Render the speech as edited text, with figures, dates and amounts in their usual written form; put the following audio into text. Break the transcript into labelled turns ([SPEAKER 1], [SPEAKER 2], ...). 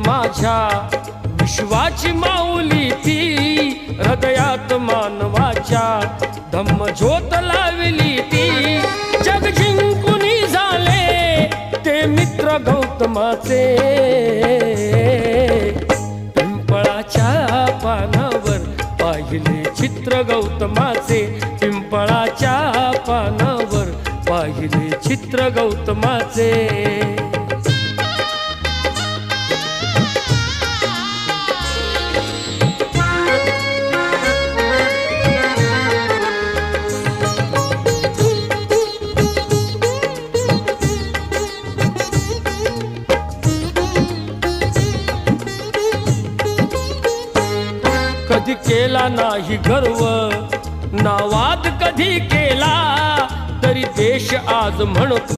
[SPEAKER 1] माझ्या विश्वाची माऊली ती हृदयात मानवाच्या धम्मज्योत लावली ती जग जिंकुनी झाले ते मित्र गौतमाचे पिंपळाच्या पानावर पाहिले चित्र गौतमाचे पिंपळाच्या पानावर पाहिले चित्र गौतमाचे कधी केला नाही गर्व ना वाद कधी केला तरी देश आज म्हणतो